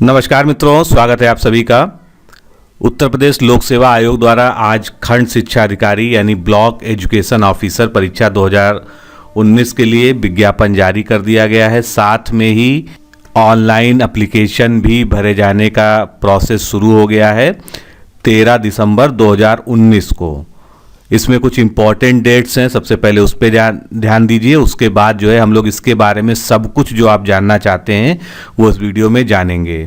नमस्कार मित्रों, स्वागत है आप सभी का। उत्तर प्रदेश लोक सेवा आयोग द्वारा आज खंड शिक्षा अधिकारी यानी ब्लॉक एजुकेशन ऑफिसर परीक्षा 2019 के लिए विज्ञापन जारी कर दिया गया है। साथ में ही ऑनलाइन एप्लीकेशन भी भरे जाने का प्रोसेस शुरू हो गया है 13 दिसंबर 2019 को। इसमें कुछ इम्पॉर्टेंट डेट्स हैं, सबसे पहले उस पर ध्यान दीजिए। उसके बाद जो है हम लोग इसके बारे में सब कुछ जो आप जानना चाहते हैं वो इस वीडियो में जानेंगे।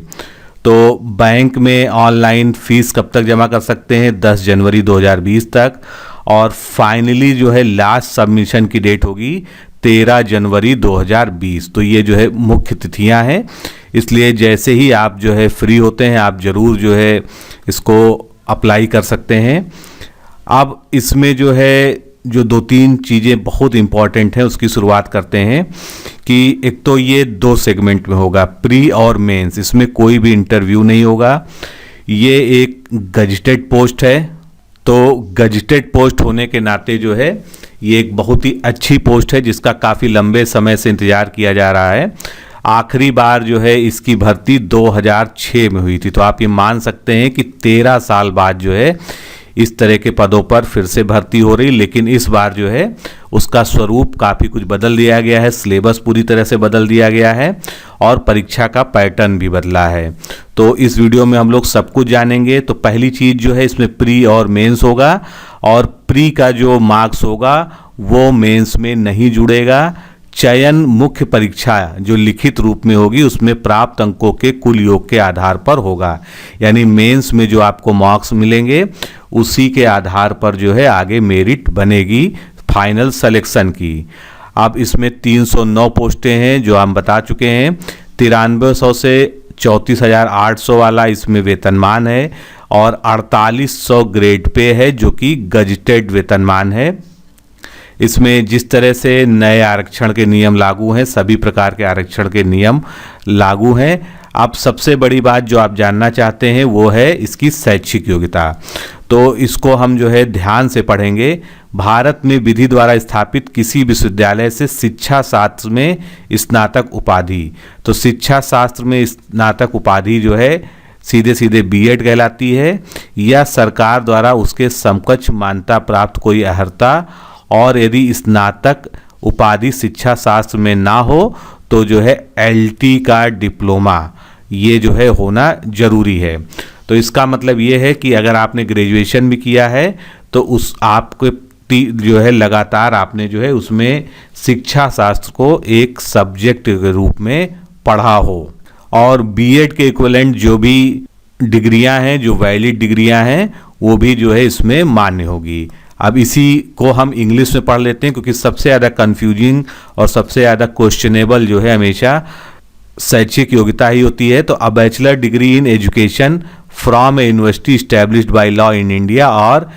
तो बैंक में ऑनलाइन फीस कब तक जमा कर सकते हैं? 10 जनवरी 2020 तक। और फाइनली जो है लास्ट सबमिशन की डेट होगी 13 जनवरी 2020। तो ये जो है मुख्य तिथियां हैं, इसलिए जैसे ही आप जो है फ्री होते हैं आप ज़रूर जो है इसको अप्लाई कर सकते हैं। अब इसमें जो है जो 2-3 चीज़ें बहुत इम्पॉर्टेंट हैं उसकी शुरुआत करते हैं कि एक तो ये 2 सेगमेंट में होगा, प्री और मेंस। इसमें कोई भी इंटरव्यू नहीं होगा। ये एक गजेटेड पोस्ट है, तो गजेटेड पोस्ट होने के नाते जो है ये एक बहुत ही अच्छी पोस्ट है जिसका काफ़ी लंबे समय से इंतज़ार किया जा रहा है। आखिरी बार जो है इसकी भर्ती 2006 में हुई थी, तो आप ये मान सकते हैं कि 13 साल बाद जो है इस तरह के पदों पर फिर से भर्ती हो रही। लेकिन इस बार जो है उसका स्वरूप काफ़ी कुछ बदल दिया गया है, सिलेबस पूरी तरह से बदल दिया गया है और परीक्षा का पैटर्न भी बदला है। तो इस वीडियो में हम लोग सब कुछ जानेंगे। तो पहली चीज़ जो है इसमें प्री और मेंस होगा, और प्री का जो मार्क्स होगा वो मेंस में नहीं जुड़ेगा। चयन मुख्य परीक्षा जो लिखित रूप में होगी उसमें प्राप्त अंकों के कुल योग के आधार पर होगा, यानी मेंस में जो आपको मार्क्स मिलेंगे उसी के आधार पर जो है आगे मेरिट बनेगी फाइनल सिलेक्शन की। अब इसमें 309 पोस्टें हैं जो हम बता चुके हैं। 9300 से 34,800 वाला इसमें वेतनमान है और 4800 ग्रेड पे है जो कि गजेटेड वेतनमान है। इसमें जिस तरह से नए आरक्षण के नियम लागू हैं, सभी प्रकार के आरक्षण के नियम लागू हैं। अब सबसे बड़ी बात जो आप जानना चाहते हैं वो है इसकी शैक्षिक योग्यता। तो इसको हम जो है ध्यान से पढ़ेंगे। भारत में विधि द्वारा स्थापित किसी विश्वविद्यालय से शिक्षा शास्त्र में स्नातक उपाधि, तो शिक्षा शास्त्र में स्नातक उपाधि जो है सीधे सीधे बीएड कहलाती है, या सरकार द्वारा उसके समकक्ष मान्यता प्राप्त कोई अर्हता, और यदि स्नातक उपाधि शिक्षा शास्त्र में ना हो तो जो है एलटी का डिप्लोमा ये जो है होना जरूरी है। तो इसका मतलब ये है कि अगर आपने ग्रेजुएशन भी किया है तो उस आपको जो है लगातार आपने जो है उसमें शिक्षा शास्त्र को एक सब्जेक्ट के रूप में पढ़ा हो, और बीएड के इक्विवेलेंट जो भी डिग्रियां हैं, जो वैलिड डिग्रियां हैं, वो भी जो है इसमें मान्य होगी। अब इसी को हम इंग्लिश में पढ़ लेते हैं क्योंकि सबसे ज़्यादा कंफ्यूजिंग और सबसे ज़्यादा क्वेश्चनेबल जो है हमेशा शैक्षिक योग्यता ही होती है। तो a bachelor degree in education from a university established by law in India और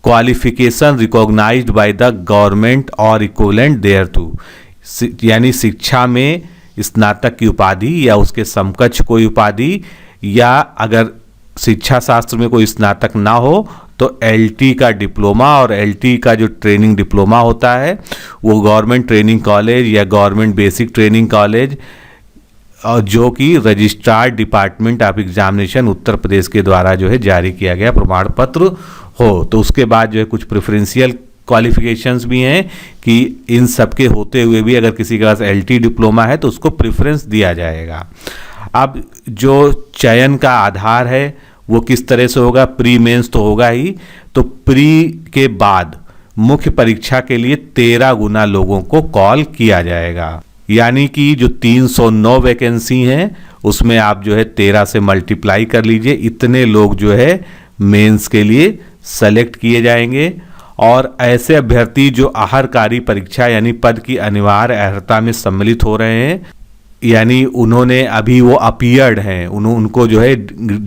qualification recognised by the government और इक्विवेलेंट देयरटू, यानी शिक्षा में स्नातक की उपाधि या उसके समकक्ष कोई उपाधि, या अगर शिक्षा शास्त्र में कोई स्नातक ना हो तो एलटी का डिप्लोमा, और एलटी का जो ट्रेनिंग डिप्लोमा होता है वो गवर्नमेंट ट्रेनिंग कॉलेज या गवर्नमेंट बेसिक ट्रेनिंग कॉलेज, और जो कि registrar department of examination Uttar Pradesh के द्वारा जो है जारी किया गया प्रमाण पत्र हो। तो उसके बाद जो है कुछ प्रेफरेंशियल क्वालिफिकेशंस भी हैं कि इन सब के होते हुए भी अगर किसी के पास एलटी डिप्लोमा है तो उसको प्रेफरेंस दिया जाएगा। अब जो चयन का आधार है वो किस तरह से होगा? प्री मेंस तो होगा ही, तो प्री के बाद मुख्य परीक्षा के लिए 13 गुना लोगों को कॉल किया जाएगा, यानी कि जो 309 वैकेंसी हैं उसमें आप जो है 13 से मल्टीप्लाई कर लीजिए, इतने लोग जो है मेंस के लिए सेलेक्ट किए जाएंगे। और ऐसे अभ्यर्थी जो आहरकारी परीक्षा यानी पद की अनिवार्य अर्हता में सम्मिलित हो रहे हैं, यानी उन्होंने अभी वो अपीयर्ड हैं, उनको जो है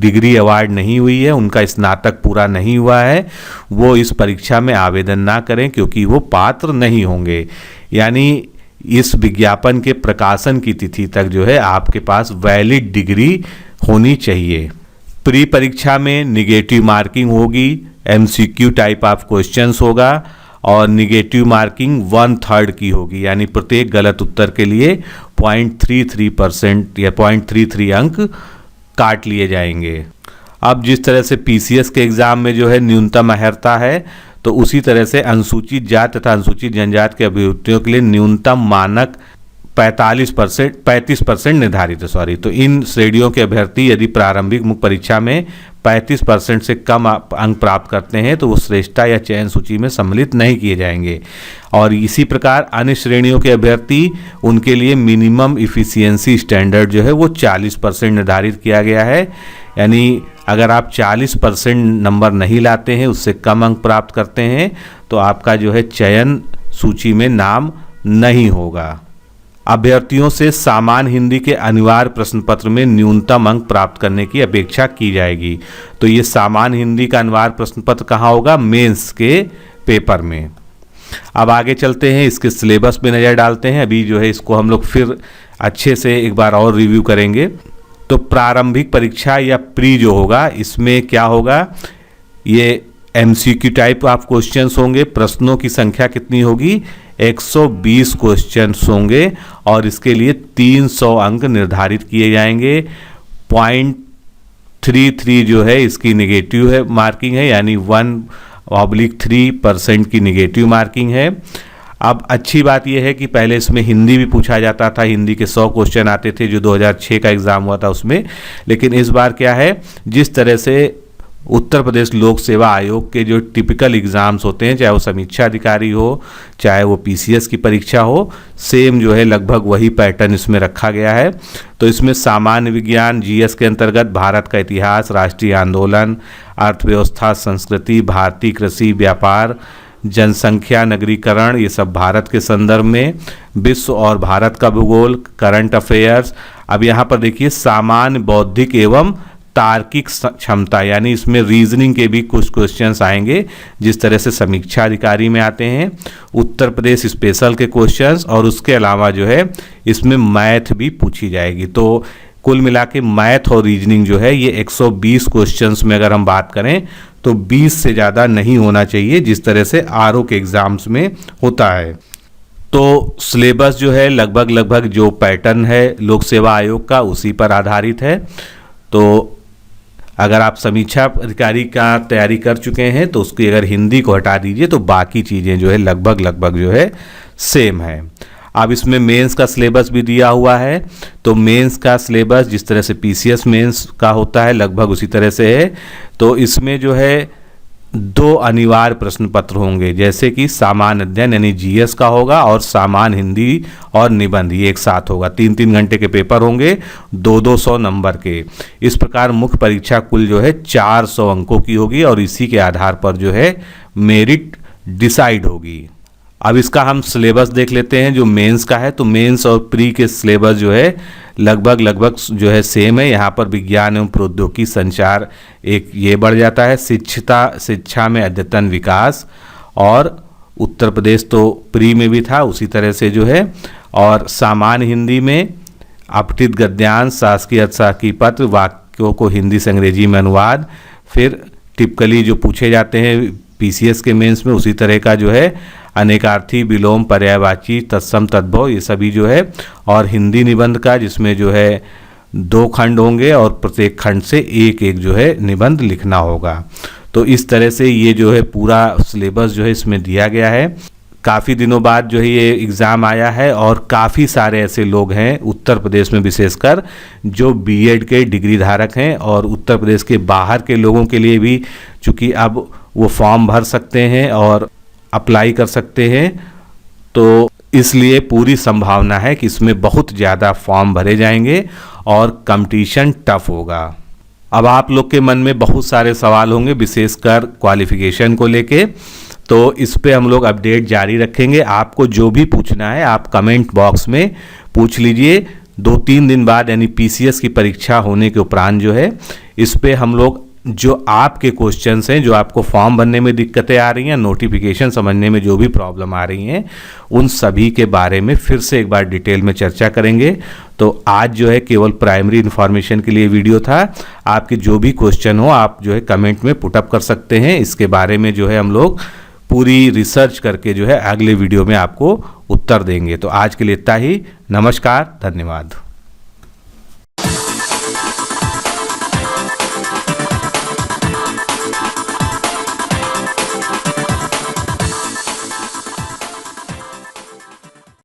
डिग्री अवार्ड नहीं हुई है, उनका स्नातक पूरा नहीं हुआ है, वो इस परीक्षा में आवेदन ना करें क्योंकि वो पात्र नहीं होंगे। यानी इस विज्ञापन के प्रकाशन की तिथि तक जो है आपके पास वैलिड डिग्री होनी चाहिए। प्री परीक्षा में निगेटिव मार्किंग होगी, एमसीक्यू टाइप ऑफ क्वेश्चंस होगा, और निगेटिव मार्किंग 1/3 की होगी, यानी प्रत्येक गलत उत्तर के लिए 0.33% या 0.33 अंक काट लिए जाएंगे। अब जिस तरह से पीसीएस के एग्ज़ाम में जो है न्यूनतम अर्हता है, तो उसी तरह से अनुसूचित जाति तथा अनुसूचित जनजाति के अभ्यर्थियों के लिए न्यूनतम मानक 35% निर्धारित है। तो इन श्रेणियों के अभ्यर्थी यदि प्रारंभिक मुख्य परीक्षा में 35% से कम अंक प्राप्त करते हैं तो वो श्रेष्ठता या चयन सूची में सम्मिलित नहीं किए जाएंगे। और इसी प्रकार अन्य श्रेणियों के अभ्यर्थी, उनके लिए मिनिमम इफिशियंसी स्टैंडर्ड जो है वो 40% निर्धारित किया गया है। यानी अगर आप 40% नंबर नहीं लाते हैं, उससे कम अंक प्राप्त करते हैं, तो आपका जो है चयन सूची में नाम नहीं होगा। अभ्यर्थियों से सामान्य हिंदी के अनिवार्य प्रश्न पत्र में न्यूनतम अंक प्राप्त करने की अपेक्षा की जाएगी। तो ये सामान्य हिंदी का अनिवार्य प्रश्न पत्र कहाँ होगा? मेंस के पेपर में। अब आगे चलते हैं, इसके सिलेबस पे नज़र डालते हैं। अभी जो है इसको हम लोग फिर अच्छे से एक बार और रिव्यू करेंगे। तो प्रारंभिक परीक्षा या प्री जो होगा, इसमें क्या होगा? ये एमसीक्यू टाइप आप क्वेश्चंस होंगे। प्रश्नों की संख्या कितनी होगी? 120 क्वेश्चंस होंगे और इसके लिए 300 अंक निर्धारित किए जाएंगे। 0.33 जो है इसकी नेगेटिव है मार्किंग है, यानी 1/3% की नेगेटिव मार्किंग है। अब अच्छी बात यह है कि पहले इसमें हिंदी भी पूछा जाता था, हिंदी के 100 क्वेश्चन आते थे जो 2006 का एग्ज़ाम हुआ था उसमें। लेकिन इस बार क्या है, जिस तरह से उत्तर प्रदेश लोक सेवा आयोग के जो टिपिकल एग्ज़ाम्स होते हैं, चाहे वो समीक्षा अधिकारी हो, चाहे वो पीसीएस की परीक्षा हो, सेम जो है लगभग वही पैटर्न इसमें रखा गया है। तो इसमें सामान्य विज्ञान जीएस के अंतर्गत भारत का इतिहास, राष्ट्रीय आंदोलन, अर्थव्यवस्था, संस्कृति, भारतीय कृषि, व्यापार, जनसंख्या, नगरीकरण, ये सब भारत के संदर्भ में, विश्व और भारत का भूगोल, करंट अफेयर्स। अब यहाँ पर देखिए सामान्य बौद्धिक एवं तार्किक क्षमता, यानी इसमें रीजनिंग के भी कुछ क्वेश्चंस आएंगे जिस तरह से समीक्षा अधिकारी में आते हैं, उत्तर प्रदेश स्पेशल के क्वेश्चंस, और उसके अलावा जो है इसमें मैथ भी पूछी जाएगी। तो कुल मिला के मैथ और रीजनिंग जो है ये 120 क्वेश्चंस में अगर हम बात करें तो 20 से ज़्यादा नहीं होना चाहिए, जिस तरह से आरओ के एग्ज़ाम्स में होता है। तो सिलेबस जो है लगभग जो पैटर्न है लोक सेवा आयोग का उसी पर आधारित है। तो अगर आप समीक्षा अधिकारी का तैयारी कर चुके हैं तो उसकी अगर हिंदी को हटा दीजिए तो बाकी चीज़ें जो है लगभग जो है सेम है। अब इसमें मेंस का सिलेबस भी दिया हुआ है। तो मेंस का सिलेबस जिस तरह से पीसीएस मेंस का होता है लगभग उसी तरह से है। तो इसमें जो है 2 अनिवार्य प्रश्न पत्र होंगे, जैसे कि सामान्य अध्ययन यानी जीएस का होगा और सामान्य हिंदी और निबंध, ये एक साथ होगा। 3-3 घंटे के पेपर होंगे, 200 नंबर के। इस प्रकार मुख्य परीक्षा कुल जो है 400 अंकों की होगी और इसी के आधार पर जो है मेरिट डिसाइड होगी। अब इसका हम सिलेबस देख लेते हैं जो मेंस का है। तो मेंस और प्री के सिलेबस जो है लगभग जो है सेम है। यहाँ पर विज्ञान एवं प्रौद्योगिकी संचार एक ये बढ़ जाता है, शिक्षा में अद्यतन विकास, और उत्तर प्रदेश तो प्री में भी था उसी तरह से जो है। और सामान्य हिंदी में अपठित गद्यांश, शासकीय अर्थशास्त्रीय पत्र, वाक्यों को हिंदी से अंग्रेजी में अनुवाद, फिर टिपिकली जो पूछे जाते हैं पीसीएस के मेंस में उसी तरह का जो है अनेकार्थी, विलोम, पर्यायवाची, तत्सम, तद्भव, ये सभी जो है। और हिंदी निबंध का जिसमें जो है 2 खंड होंगे और प्रत्येक खंड से एक जो है निबंध लिखना होगा। तो इस तरह से ये जो है पूरा सिलेबस जो है इसमें दिया गया है। काफ़ी दिनों बाद जो है ये एग्ज़ाम आया है और काफ़ी सारे ऐसे लोग हैं उत्तर प्रदेश में विशेषकर जो बीएड के डिग्री धारक हैं, और उत्तर प्रदेश के बाहर के लोगों के लिए भी चूँकि अब वो फॉर्म भर सकते हैं और अप्लाई कर सकते हैं, तो इसलिए पूरी संभावना है कि इसमें बहुत ज़्यादा फॉर्म भरे जाएंगे और कंपटीशन टफ होगा। अब आप लोग के मन में बहुत सारे सवाल होंगे विशेषकर क्वालिफिकेशन को लेके, तो इस पे हम लोग अपडेट जारी रखेंगे। आपको जो भी पूछना है आप कमेंट बॉक्स में पूछ लीजिए। 2-3 दिन बाद यानी पीसीएस की परीक्षा होने के उपरांत जो है इस पे हम लोग जो आपके क्वेश्चंस हैं, जो आपको फॉर्म भरने में दिक्कतें आ रही हैं, नोटिफिकेशन समझने में जो भी प्रॉब्लम आ रही हैं, उन सभी के बारे में फिर से एक बार डिटेल में चर्चा करेंगे। तो आज जो है केवल प्राइमरी इन्फॉर्मेशन के लिए वीडियो था। आपके जो भी क्वेश्चन हो आप जो है कमेंट में पुटअप कर सकते हैं। इसके बारे में जो है हम लोग पूरी रिसर्च करके जो है अगले वीडियो में आपको उत्तर देंगे। तो आज के लिए इतना ही। नमस्कार, धन्यवाद।